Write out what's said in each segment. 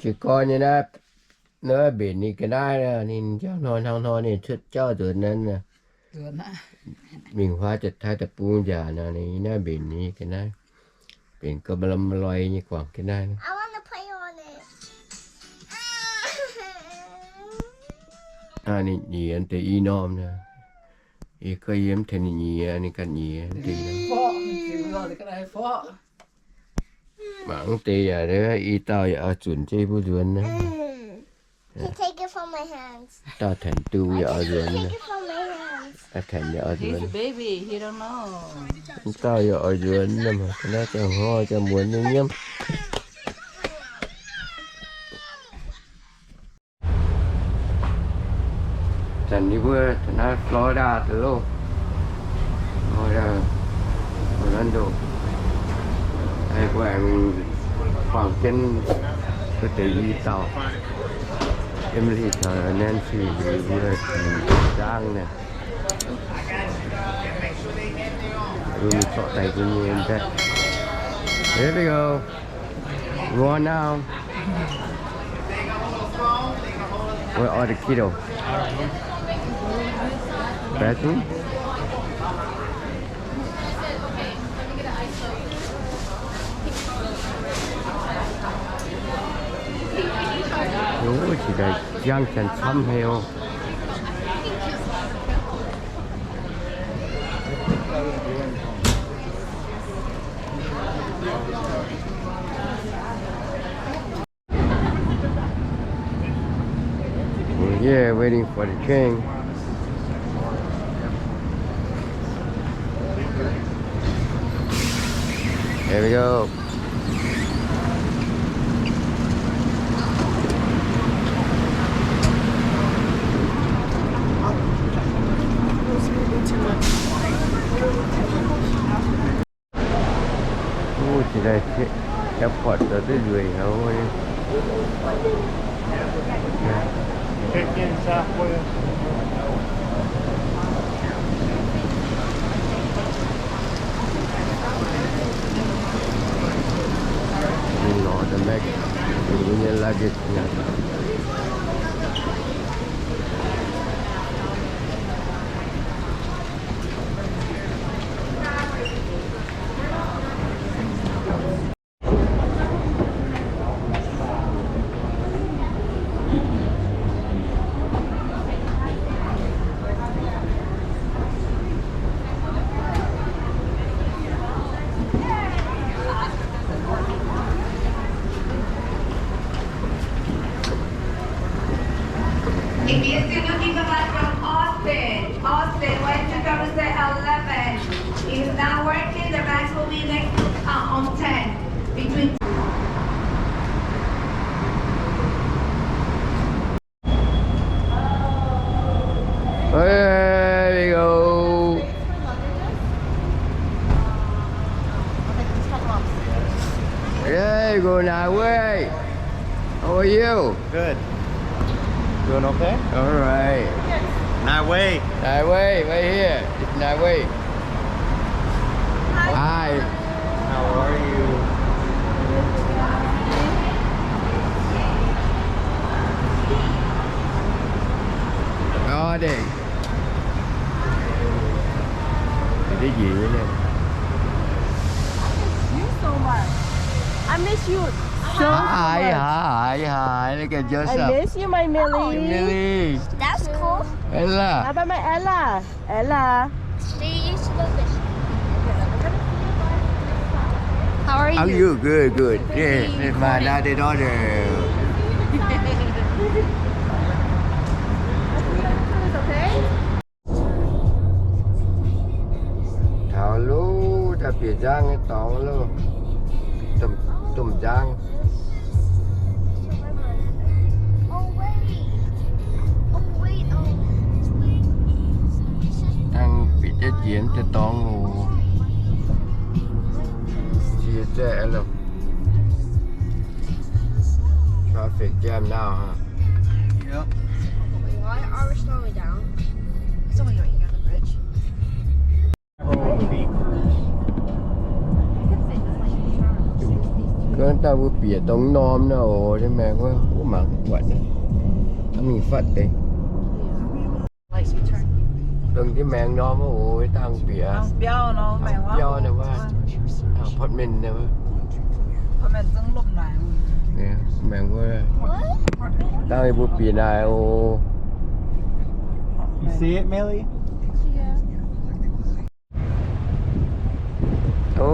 chỉ coi như nó nữa biển đi cái đai nè nhìn cháu non thằng non này chết cho từ nên nè mình hóa chật thay tập buông giả nè này nó biển đi cái đai biển có bầm loài như quảng cái đai này nhỉ anh thấy y nom nè y có yếm thì nhỉ anh cần nhỉ thì Mảng tì à đấy y tao ở chuẩn chơi bút ruộng nữa. He take it from my hands. Tao thành tu ở ruộng Take nữa. it from my hands. Tao thành ở He's ruộng. a baby, he don't know. Tao ở ruộng nữa mà cái đó cho ho cho muốn nó nhâm. Thành đi vừa thành nó Florida từ lâu. Ngồi ra Orlando. Ai quảng khoảng trên cái tỷ tàu. Emily thờ Nancy vừa Giang nè. Rumi chọn tay của Mien that. Here we go. Go on now. Where are the kiddo? Bathroom? Ủa chị đây giang chân xăm heo. Yeah, waiting for the king. Here we go. Thì đây airport ở tới dưới thôi. Nó the bag, punya luggage nya. If you're still looking for that from Austin went to Carousel 11. It's not working, the bags will be next on 10. Between There we go. There you go now, way. How are you? Good. Doing okay? All right. Way. Way, right here. It's way. Hi. How are you? Đó đi. Cái gì vậy nè? You so much. I miss you so Hi, much. hi. Look at I yourself. miss you, my Millie. Millie. That's cool. How Ella. about my Ella? Ella. She used to go fishing. How are How are you? Good. Yes, it's my daddy daughter. Thảo lú, ta bị giang cái tỏng luôn. Tùm giang. Oh wait. Đang bị chết chiếm cho tỏng ngủ. Chia sẻ luôn. Traffic jam now, huh? Yep. Why are we slowing down? It's only right here on the bridge. Con ta ta vừa bịa tống nom nào thế mà có mặn quạnh mình phát đi đừng cái mèn nom ôi tăng bịa เปรี้ยวเนาะแม่ว่า do nàyว่าทางพอดมินนะว่า เพราะมันต้องลมหนาว เนี่ยแมงว่าตั้งไอ้บุปีนายโอ You see it, Millie? โอ้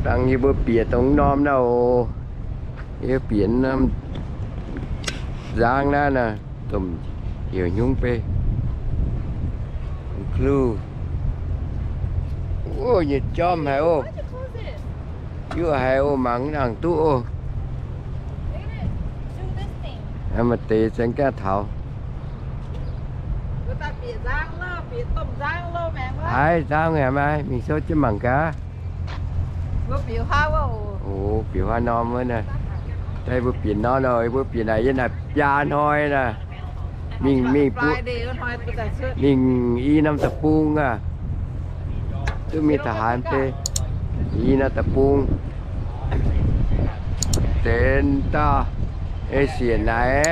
ตั้งไอ้บุปีตรงน้อมนะโอไอ้เปลี่ยนน้ำจางนั่นน่ะตุ่มเหี่ยวยุ่งไปครูโอ้ยจอมหายโออยู่หายโอมังนั่งตู้โอให้มาตีฉันแก้เท้า ก็ตาเปียจ้างเล่าเปียต้มจ้างเล่าแม่ว่า ai sao ngày mai mình số chứ mặn cá ว่าเปียวข้าวว่า ồ kiểu hoa non mới nè đây bữa biển nó rồi bữa biển này với là da thôi nè mình ปลายเดือนหอยตัวแต่เสื้อ mình y năm tập buông à tôi mi thả hàn tê y năm tập buông tên ta ê xiển này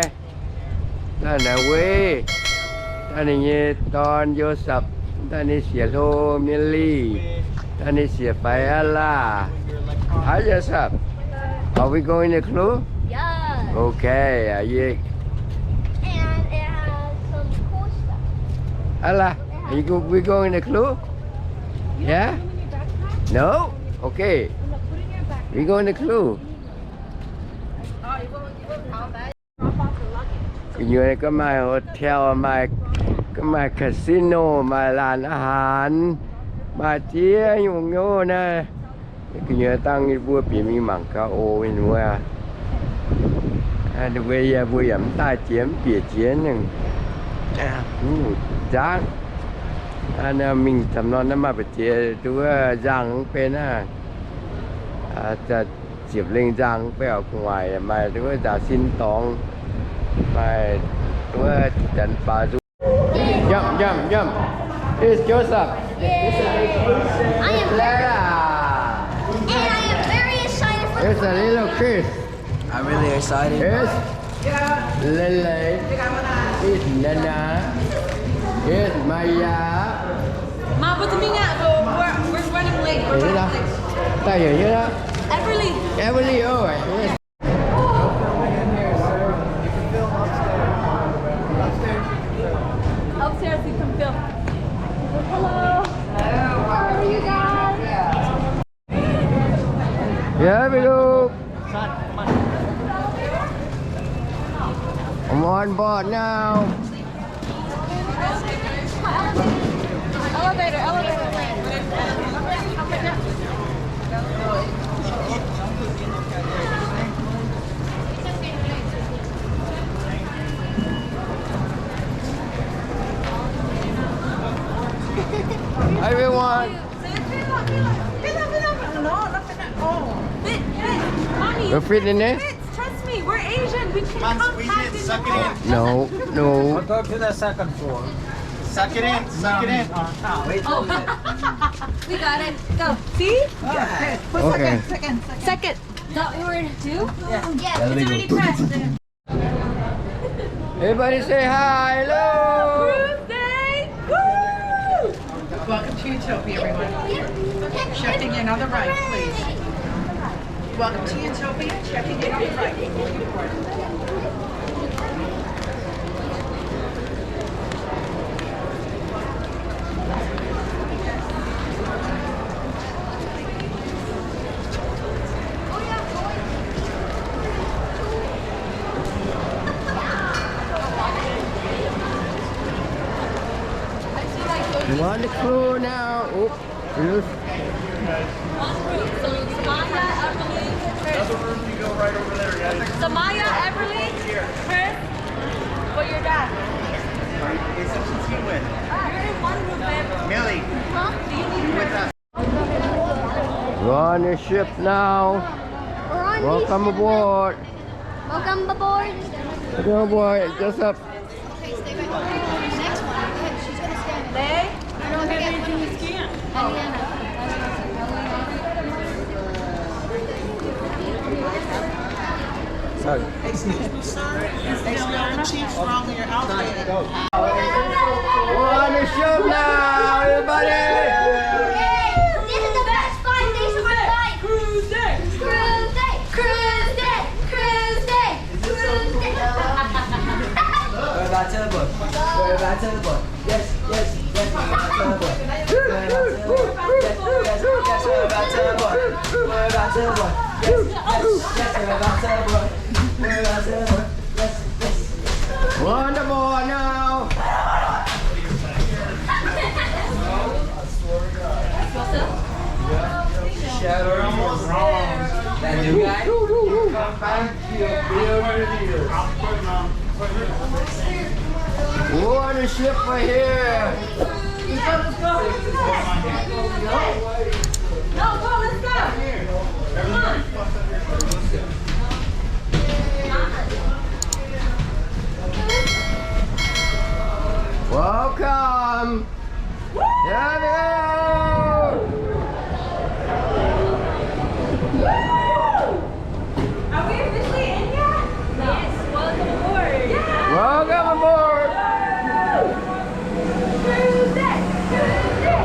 ta là quê ta này như ton vô sập ta này xỉa lô miên ly ta này xỉa phải la Hi Joseph, are we going to clue? Yeah. Okay, are you? And it has some cool stuff. Allah, are you we going to clue? Yeah? No? Okay. We going to clue. อ๋ออีกว่าเท้าได้ Cái như này có mai hotel, mai có mai casino, mai lànอาหารมาเจี๊ยอยู่โง่นะcái như tăng cái bữa bị mi mảng cao ô bên ngoài được về bữa ẩm ta chiếm bịa chiến nhưng giang anh mình thầm non nó mà bị chia chú giang bên àจะเจียบเล่งจังไปออกngoài mà chúจะxin tòng mà chúจันปลาchú yum it's Joseph I am Lara and I am very excited for it's a little Chris I'm really excited. it's Lele it's Nana it's Maya Ma, what do you mean? We're running late. We're Vậy running đó late. ta hiểu chứ đó Everly. Emily ơi yes. Upstairs you can film. Hello. How are you guys? Yeah, we go. I'm on board now. Elevator. Everyone, Mommy, we're fit in there? fits. Trust me, we're Asian. We can Come on, come squeeze packed it, in suck the it car. in. No. Go to the second floor. Suck it in, suck it in. We got it. Go. See? Okay. Second. Thought we were two? Yes, it's already pressed. Everybody say hi. Hello. Cruise day. Woo! Welcome to Utopia, everyone. Checking in on the right, please. Welcome to Utopia. Checking in on the right. You want the crew now? Oops. Oops. Samaya, Everly, Chris, for your dad. It's a team win. You're in one room, babe. Millie, Do you need with us. We're on the ship now. We're on Welcome these- aboard. Welcome aboard. Welcome aboard. Just up. Okay, stay right there. Next one. Go ahead. She's gonna stand. They? I don't have anything to scan. Eliana. Sorry. Excuse me, sir. Is the chief wrong in your outfit? We're on the ship now, everybody. This is the best 5 days of my life. Cruise day. Cruise day. Cruise day. Cruise day. Cruise day. We're about to board. We're about to board. Yes, yes, yes, we're about to board. We're about to board. Yes, yes, yes, we're about to board. We're about to board. Yes, yes, yes, we're about to board. We're about to board. Yes, yes. We're on the board now. Shadow almost wrong. That new guy? We're on the ship right here. No, go, let's go. Come on. Welcome. Hello. Are we officially in yet? Yes, welcome aboard. Yeah. Welcome aboard. Cruise day. Cruise day.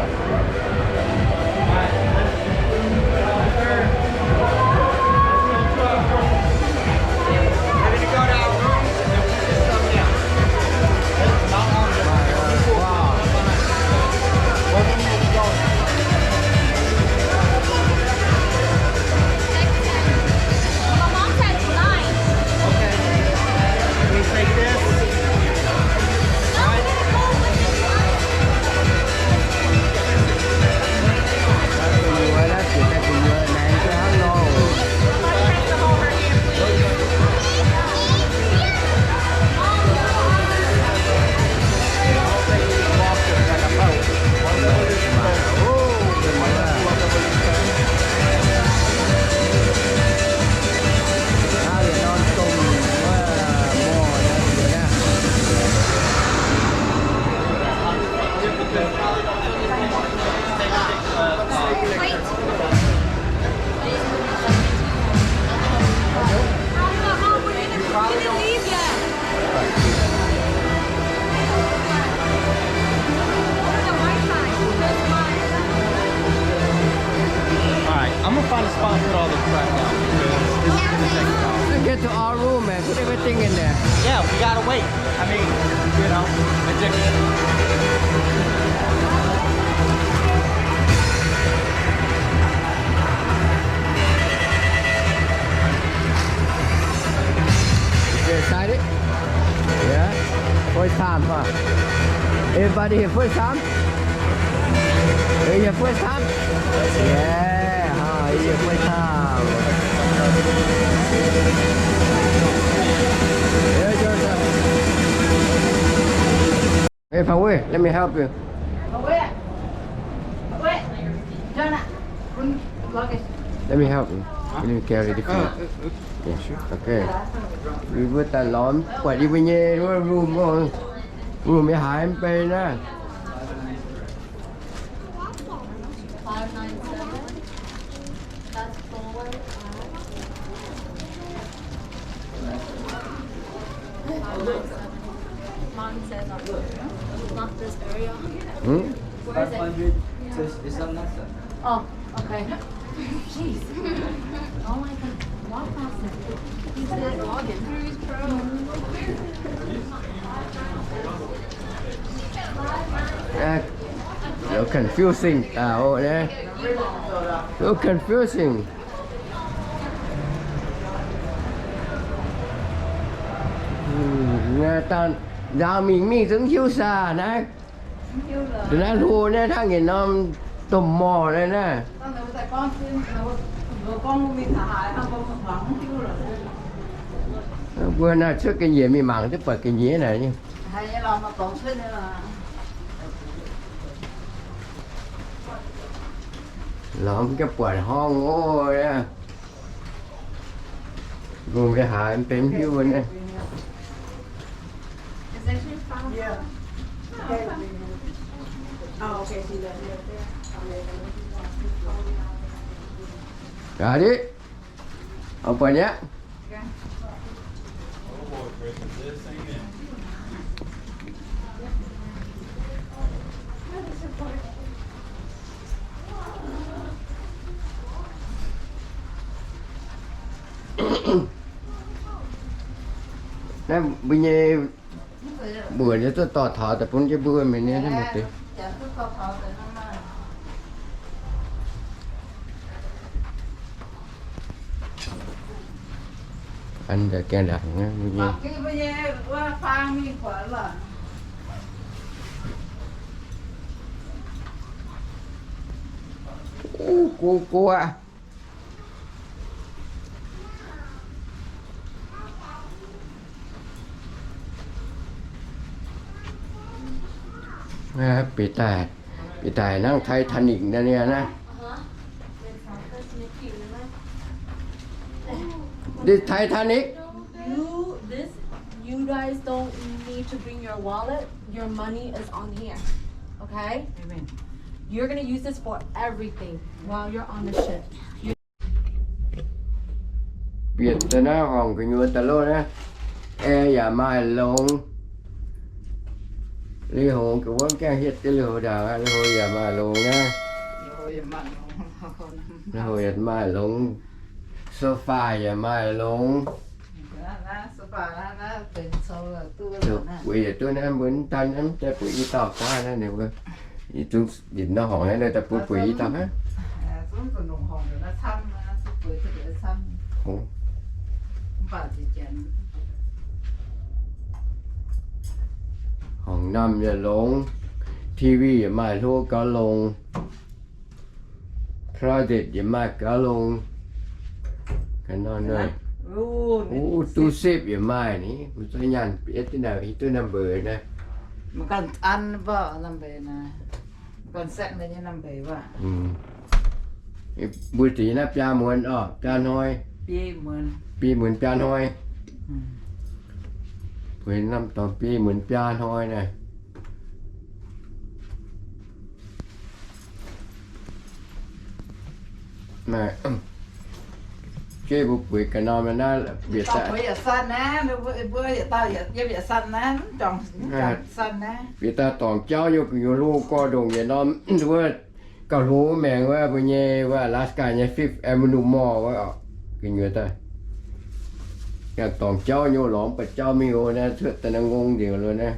Ready to go to our rooms and then we just come down. Not on the Where do you need to go? My mom said 9. Okay. We take this. Người đó chỉ ta cùng người này cho nó ngồi. Alright, I'm gonna find a spot to put all this crap down because this is gonna take a while. To get to our room and put everything in there. Yeah, we gotta wait. I mean, you know, addiction. You excited? Yeah? First time, huh? Everybody here first time? Your first time? Yeah, huh? Your first time. Here's your time. Hey, Fawi, let me help you. Let me help you. Let me carry the food. Yeah. Okay. We vừa ta lõm quả đi bên nhé room rồi. Room mới hại em pe nè. 597. That's forward. Mine says not this area. Hmm? Where is it? 500 is on Nassau. Oh, okay. Jeez. Oh my god. Walk past it. He's good login. Cruise Pro. So confusing. Oh, yeah. So confusing. Nghe ta giờ mình giống hiếu xà nè. Từ nãy thu nè thằng nhìn nó tùm mò đây nè. Vừa nào trước cái gì mình mặn tức bật cái gì này nhỉ? Lõm cái quần hong ôi á. Gồm cái hạ em tên hiếu nè. It's actually found. Yeah. Oh, okay, see that. Rồi đi. Apa nhé? versus this thing. And นั่นบุญเย่เบื่อจะต่อถอแต่ปุ่นจะเบื่อไม่เนี่ยได้หมดเลย Dạ, cứ câu thọ từ nó mà. อันจะแกงดักนะบุญเย่ Mà cái bây giờ qua pha mi quả là โอ้กูกลัวนะครับปีตายนั่งไททานิกนะเนี่ยนะ This Titanic You guys don't need to bring your wallet. Your money is on here. Okay? Amen. You're gonna use this for everything while you're on the ship. เปลี่ยนแต่หน้าห้องกันอยู่ตลอดนะแอร์อย่ามาลงเรื่องของกับว่าแกเฮ็ดจะเรื่องด่าเรื่องอย่ามาลงนะ Rồi mà nó เรื่องอย่ามาลงโซฟาอย่ามาลง số bà nó tiền sâu là tôi เดี๋ยว rồi nè. ปุ๋ยตัวนั้นเหมือนตันนั้นแต่ปุ๋ยตอกได้นะเนี่ยเว้ยอีตุ้งดินหน้าห้องนั่นเลยแต่ปุ๋ยตอกฮะ Xuống còn đồng hồng rồi nó thăm, số tuổi tôi để thăm. โอ้ Bà thì chén. ห้องน้ำอย่าลงทีวีอย่ามาโลกก็ลงโปรเจกต์อย่ามาก็ลงกันนอนเลย โอ้ตู้เซฟอย่ามานี่มันตัวยันเปลี่ยนที่ไหนตัวนัมเบอร์นะ Mà còn ăn vợ làm về nè. Còn xét lên như làm về vợ. บุตรีนะปลาหมวนอ้อปลาน้อย Bia mượn. ปีเหมือนปลาน้อยเพื่อนน้ำต่อปีเหมือนปลาน้อยนะมาเจ้บุกปุ๋ยกันนอนมันน่าเบียดแต่ Tao bây giờ săn á, bữa giờ tao giờ săn á, tròn săn á. เบียดแต่ตองเจ้าอยู่ลูกก็ดงอย่านอนด้วยก็รู้แมงว่าเป็นไงว่าลาสกาเนี่ยฟิฟแอมนูมอว่ากินเยอะแต่การตองเจ้าโยหลอมปัดเจ้ามีโอนะเชื่อแต่นางงเดียวเลยนะ